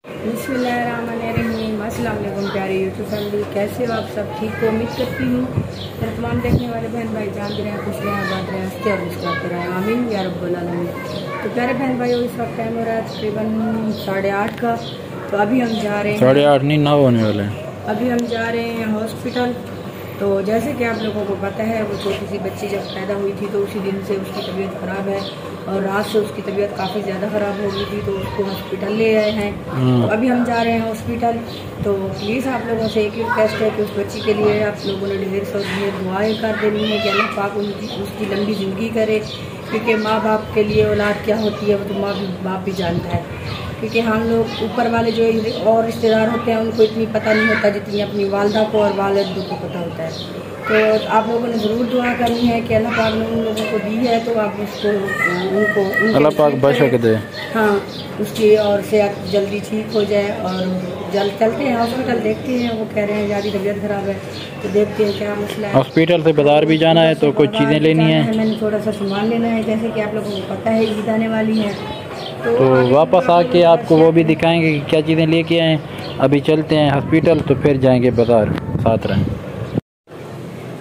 बिस्मिल्लाहिर्रहमानिर्रहीम। अस्सलाम वालेकुम प्यारे यूट्यूब फैमिली, कैसे हो आप सब? ठीक हो उम्मीद करती हूँ। मेरे तमाम देखने वाले बहन भाई जान रहे हैं, खुश रहें, आबाद रहें, हंसते और मुस्कुराते रहें, आमीन या रब्बुल आलमीन। तो प्यारे बहन भाई, इस वक्त टाइम हो रहा है तकरीबन 8:30 का। तो अभी हम जा रहे हैं 8:30 नहीं 9 होने वाले हैं। अभी हम जा रहे हैं हॉस्पिटल। तो जैसे कि आप लोगों को पता है, वो छोटी सी बच्ची जब पैदा हुई थी तो उसी दिन से उसकी तबीयत ख़राब है और रात से उसकी तबीयत काफ़ी ज़्यादा ख़राब हो गई थी, तो उसको हॉस्पिटल ले आए हैं। तो अभी हम जा रहे हैं हॉस्पिटल। तो प्लीज़ आप लोगों से एक रिक्वेस्ट है कि उस बच्ची के लिए आप लोगों ने ढेर सारी दुआएं कर देनी है कि अल्लाह पाक उसकी लंबी ज़िंदगी करे, क्योंकि माँ बाप के लिए औलाद क्या होती है वो तो माँ बाप भी जानता है। क्योंकि हम लोग ऊपर वाले जो और रिश्तेदार होते हैं उनको इतनी पता नहीं होता जितनी अपनी वालदा को और वालिद को पता होता है। तो आप लोगों ने ज़रूर दुआ करनी है कि अल्लाह पाक ने उन लोगों को दी है तो आप उसको उनको अल्लाह पाक बशक दे। हाँ, उसकी और सेहत जल्दी ठीक हो जाए। और जल्द चलते हैं हॉस्पिटल, देखते हैं। वो कह रहे हैं ज़्यादा तबीयत ख़राब है तो देखते हैं क्या मसला है। हॉस्पिटल से बाजार भी जाना है तो कुछ चीज़ें लेनी है, मैंने थोड़ा सा सामान लेना है। जैसे कि आप लोगों को पता है ईद आने वाली है, तो वापस आके आपको वो भी दिखाएंगे कि क्या चीज़ें लेके आए। अभी चलते हैं हॉस्पिटल तो फिर जाएंगे बाजार, साथ रहें।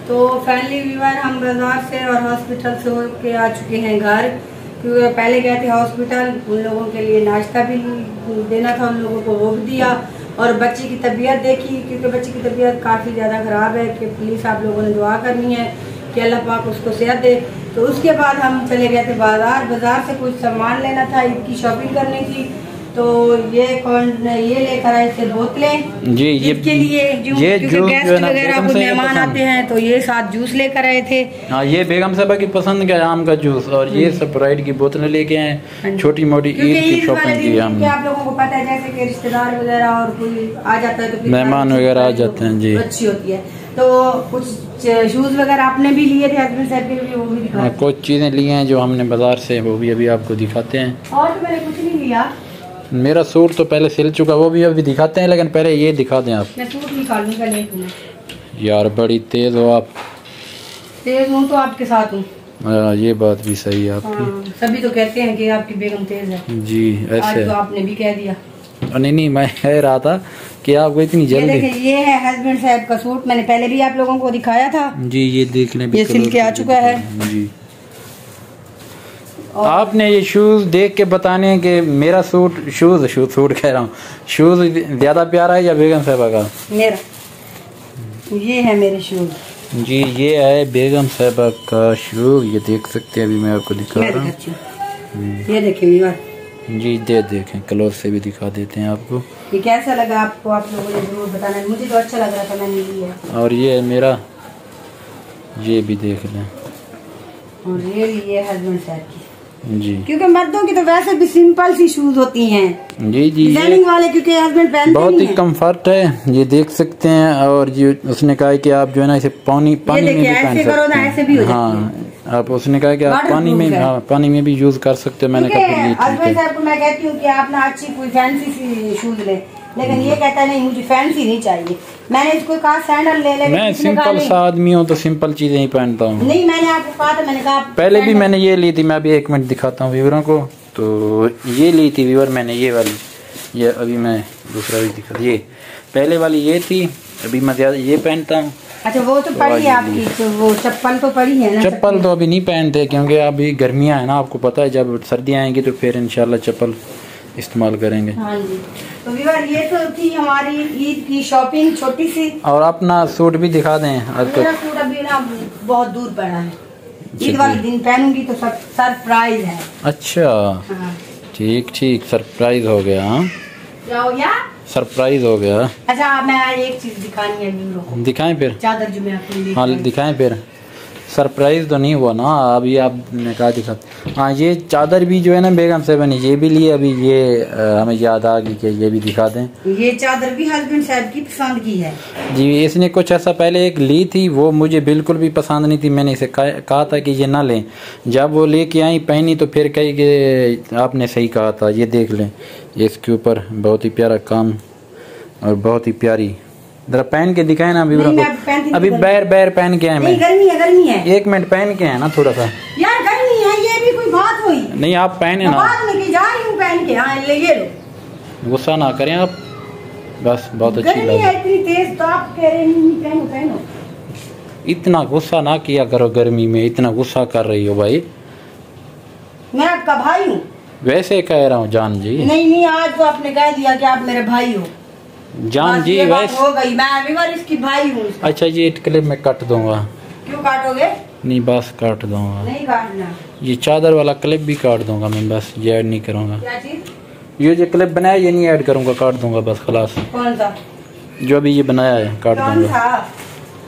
तो फैमिली व्यूअर, हम बाजार से और हॉस्पिटल से होके आ चुके हैं घर, क्योंकि पहले गए थे हॉस्पिटल। उन लोगों के लिए नाश्ता भी देना था, उन लोगों को वो भी दिया और बच्ची की तबीयत देखी, क्योंकि बच्ची की तबीयत काफ़ी ज़्यादा ख़राब है। कि प्लीज़ आप लोगों ने दुआ करनी है कि अल्लाह पाक उसको सेहत दे। तो उसके बाद हम चले गए थे बाजार से कुछ सामान लेना था, ईद की शॉपिंग करनी थी। तो ये लेकर आए थे बोतलें जी, ये के लिए ये क्योंकि गेस्ट वगैरह कोई मेहमान आते हैं तो ये साथ जूस लेकर आए थे। हाँ, ये बेगम साहबा की पसंद का आम का जूस और ये स्प्राइट की बोतलें लेके आए। छोटी मोटी ईद की शॉपिंग की हम। आप लोगों को पता है जैसे कि रिश्तेदार वगैरह और कोई आ जाता है तो मेहमान वगैरह आ जाते हैं जी, अच्छी होती है। तो कुछ शूज वगैरह आपने भी लिए थे हस्बैंड साहब के लिए, वो भी दिखा। कुछ चीज़ें लिए हैं जो हमने बाजार से, वो भी अभी आपको दिखाते हैं। और तो मैंने कुछ नहीं लिया, मेरा सूट तो पहले सिल चुका, वो भी अभी दिखाते हैं, लेकिन पहले ये दिखा दें आप। मैं सूट निकालूंगा नहीं। यार बड़ी तेज हो आप। तेज हूँ तो आपके साथ हूँ। ये बात भी सही है आपकी। हाँ, सभी तो कहते हैं कि आपकी बेगम तेज है जी, ऐसे आज तो आपने भी कह दिया। नहीं, मैं कह रहा था कि आपको इतनी जल्दी। ये देखिए, ये है हस्बैंड साहब का सूट, मैंने पहले भी आप लोगों को दिखाया था जी। ये देख लें, ये सिल के आ चुका है जी। आपने ये शूज देख के बताने कि मेरा सूट सूट कह रहा हूँ, शूज ज्यादा प्यारा है या बेगम साहबा का? मेरा ये है मेरे शूज जी। ये है बेगम साहबा का शूज, ये देख सकते हैं। अभी मैं आपको दिखा रहा हूँ, ये देखिए जी। देखें, क्लोज से भी दिखा देते हैं आपको। ये कैसा लगा आपको, आप लोगों ने जरूर बताना। मुझे तो अच्छा लग रहा था, मैंने लिया। और ये है मेरा, ये भी देख लें। और ये लिए हस्बैंड साहब की जी, क्योंकि मर्दों की तो वैसे भी सिंपल सी शूज होती हैं जी। डिजाइनिंग वाले, क्योंकि हस्बैंड पहनते बहुत ही कंफर्ट है, ये देख सकते हैं। और ये उसने कहा है कि आप जो है ना इसे पानी में भी पहन सकते हैं। हाँ, आप उसने कहा कि आप पानी में भी यूज कर सकते हो। मैंने कहा हस्बैंड साहब को मैं कहती हूँ कि आप ना अच्छी कोई फैंसी सी शूज ले, लेकिन ये कहता है नहीं मुझे फैंसी नहीं चाहिए। मैंने इसको कहा सैंडल ले। मैं सिंपल सा आदमी हूँ तो सिंपल चीजें ही पहनता हूँ। नहीं, मैंने आपको कहा था, मैंने कहा पहले भी मैंने ये ली थी। मैं अभी 1 मिनट दिखाता हूँ व्यूअरों को। तो ये ली थी व्यूअर मैंने, ये वाली। ये अभी मैं दूसरा भी दिखा, ये पहले वाली ये थी। अभी मैं ज्यादा ये पहनता हूँ। अच्छा, वो तो पड़ी है आपकी, तो वो चप्पल तो पड़ी है ना? चप्पल तो अभी नहीं पहनते क्योंकि अभी गर्मियाँ है ना, आपको पता है। जब सर्दियाँ आएंगी तो फिर इंशाल्लाह चप्पल इस्तेमाल करेंगे। हाँ जी। तो व्यूअर, ये तो थी हमारी ईद की शॉपिंग छोटी सी। और अपना सूट भी दिखा दें। मेरा सूट अभी ना बहुत दूर पड़ा है, ईद वाले दिन पहनूंगी तो सब सरप्राइज है। अच्छा, ठीक, सरप्राइज हो गया। क्या हो गया? सरप्राइज हो गया। अच्छा, मैं एक चीज दिखानी है व्यूअरों को। दिखाएं फिर चादर जो मैं आपको हाँ, दिखाएं फिर। सरप्राइज तो नहीं हुआ ना, अभी आपने कहा दिखा। हाँ, ये चादर भी जो है ना बेगम साहब ने ये भी लिए। अभी ये हमें याद आ गई कि ये भी दिखा दें। ये चादर भी हस्बैंड साहब की पसंद की है जी। इसने कुछ ऐसा पहले एक ली थी, वो मुझे बिल्कुल भी पसंद नहीं थी। मैंने इसे कहा था कि ये ना लें। जब वो लेके आई पहनी तो फिर कही कि आपने सही कहा था। ये देख लें, इसके ऊपर बहुत ही प्यारा काम और बहुत ही प्यारी। जरा पहन के दिखाए ना व्यूअरों को। अभी बैर पहन के आए मैं। गर्मी है 1 मिनट पहन के है ना, थोड़ा सा यार गर्मी है। ये भी कोई बात हुई? नहीं, आप पहने ना। बाद में जा रही हूँ पहन के। हाँ, ले ये लो। गुस्सा ना करें आप, बस बहुत अच्छी गर्मी है इतनी तेज, तो आप कह रहे नहीं पहनो पहनो। इतना गुस्सा ना किया करो गर्मी में, इतना गुस्सा कर रही हो भाई। मैं आपका भाई हूँ। वैसे कह रहा हूँ जान जी। नहीं, आज तो आपने कह दिया कि आप मेरे भाई हो जान जी। वैसे हो गई, मैं अभी बार इसकी भाई हूँ। अच्छा ये क्लिप में काट दूंगा। क्यों काटोगे? नहीं बस काट दूंगा। नहीं काटना। ये चादर वाला क्लिप भी काट दूंगा मैं, बस ये ऐड नहीं करूँगा। क्या चीज? ये जो क्लिप बनाया ये नहीं ऐड करूँगा, काट दूंगा बस खलास। कौन सा? जो अभी ये बनाया है काट दूंगा।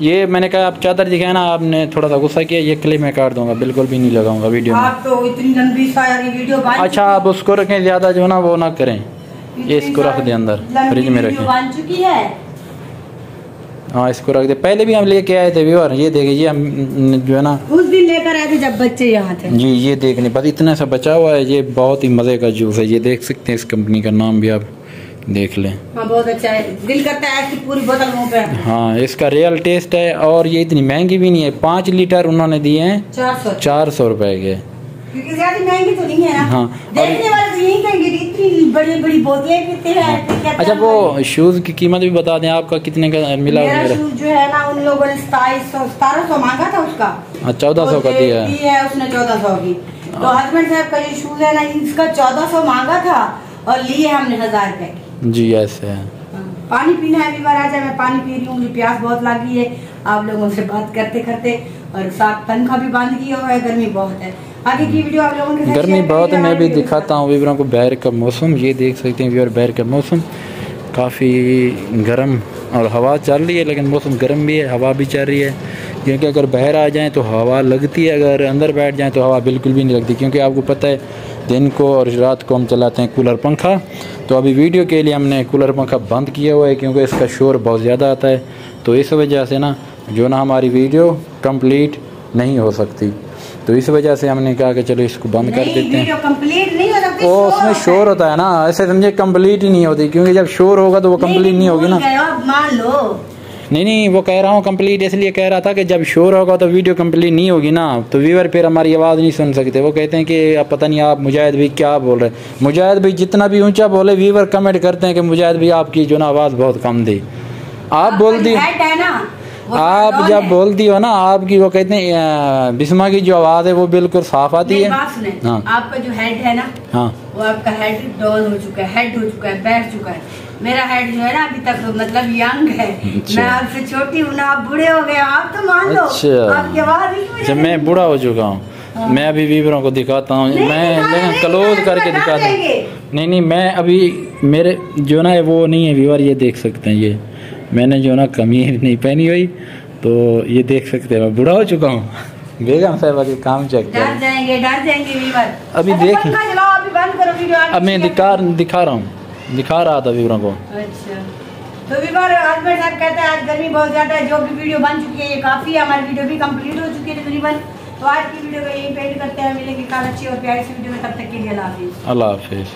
ये मैंने कहा आप चादर दिखाया ना, आपने थोड़ा सा गुस्सा किया, ये क्लिप में काट दूंगा, बिल्कुल भी नहीं लगाऊंगा वीडियो में। आप तो इतनी लंबी सारी वीडियो बन अच्छा आप उसको रखें, ज्यादा जो ना वो ना करें, ये इसको रख दे अंदर फ्रिज में रखें। बन चुकी है। हाँ इसको रख दे। पहले भी हम लेके आए थे व्यूअर, ये देखिए हम जो है ना उस दिन लेकर आए थे जब बच्चे यहाँ थे जी। ये देखने बस इतना सा बचा हुआ है, ये बहुत ही मजे का जूस है। ये देख सकते हैं, इस कंपनी का नाम भी आप देख लें। हाँ बहुत अच्छा है, दिल करता है ऐसी पूरी बोतल मुंह पे। हाँ इसका रियल टेस्ट है, और ये इतनी महंगी भी नहीं है। 5 लीटर उन्होंने दिए हैं 400 रुपए के, क्योंकि ज्यादा महंगी तो नहीं है ना। हाँ देखने वाले तो यही कहेंगे इतनी बड़ी बड़ी बोतलें कितने हैं। अच्छा वो शूज की कीमत भी बता दें, आपका कितने का मिला? मेरा शूज जो है ना उन लोगों ने 1700 मांगा था उसका, 1400 का दिया है उसने 1400 की। तो हस्बैंड साहब का ये शूज है ना, इसका 1400 मांगा था और लिए हमने 1000 रुपए जी। ऐसे है। पानी पीना है, अभी बार आ जाए, मैं पानी पी रही हूँ, मुझे प्यास बहुत लगी है आप लोगों से बात करते करते, और साथ पंखा भी बंद किया हुआ है, गर्मी बहुत है। आगे की वीडियो आप लोगों के साथ गर्मी बहुत है, मैं भी दिखाता हूँ व्यूअरों को बाहर का मौसम। ये देख सकते हैं व्यूअर, बाहर का मौसम काफ़ी गर्म और हवा चल रही है, लेकिन मौसम गर्म भी है, हवा भी चल रही है। क्योंकि अगर बाहर आ जाएँ तो हवा लगती है, अगर अंदर बैठ जाएँ तो हवा बिल्कुल भी नहीं लगती। क्योंकि आपको पता है दिन को और रात को हम चलाते हैं कूलर पंखा, तो अभी वीडियो के लिए हमने कूलर पंखा बंद किया हुआ है, क्योंकि इसका शोर बहुत ज़्यादा आता है। तो इस वजह से ना जो ना हमारी वीडियो कंप्लीट नहीं हो सकती, तो इस वजह से हमने कहा कि चलो इसको बंद कर देते हैं। कंप्लीट नहीं हो सकती, वो उसमें शोर होता है ना, ऐसे समझे कंप्लीट ही नहीं होती, क्योंकि जब शोर होगा तो वो कंप्लीट नहीं होगी ना। मान लो नहीं वो कह रहा हूँ कंप्लीट इसलिए कह रहा था कि जब शोर होगा तो वीडियो कंप्लीट नहीं होगी ना, तो व्यूअर फिर हमारी आवाज़ नहीं सुन सकते। वो कहते हैं कि आप पता नहीं आप मुजाहिद भाई क्या बोल रहे हैं। मुजाहिद भाई जितना भी ऊंचा बोले व्यूअर कमेंट करते हैं कि मुजाहिद भाई आपकी जो ना आवाज़ बहुत कम दी। आप बोल दी, आप जब बोलती हो ना आपकी, वो कहते हैं बिस्मा की जो आवाज़ है वो बिल्कुल साफ आती है। हाँ। आपका जो हेड है ना, हाँ वो आपका हेड डाउन हो चुका है, हेड हो चुका है, बैठ चुका है। मेरा हेड जो है ना अभी तक मतलब यंग है। मैं आपसे छोटी हूँ ना, आप बूढ़े हो गए, आप तो मान लो। आपकी आवाज़ जब मैं बूढ़ा हो चुका हूँ, मैं अभी व्यूअरों को दिखाता हूँ, मैं क्लोज करके दिखाता हूँ। नहीं मैं अभी मेरे जो ना वो नहीं है व्यूअर, ये देख सकते हैं, ये मैंने जो ना कमीज नहीं पहनी हुई, तो ये देख सकते हैं मैं बूढ़ा हो चुका हूँ। बेगम साहब के काम चेक कर, डर जाएंगे व्यूअर। अभी देख अब मैं दिखा रहा था व्यूअरों को। अच्छा तो व्यूअर हस्बैंड साहब कहते हैं आज गर्मी बहुत ज्यादा है, जो भी वीडियो बन चुकी है ये काफी है, हमारी वीडियो भी कंप्लीट हो चुकी है तकरीबन। तो आज की वीडियो को यही पेंट करते हैं, मिलेंगे कल अच्छी और प्यारी सी वीडियो में, तब तक के लिए अल्लाह हाफिज़। अल्लाह हाफिज़।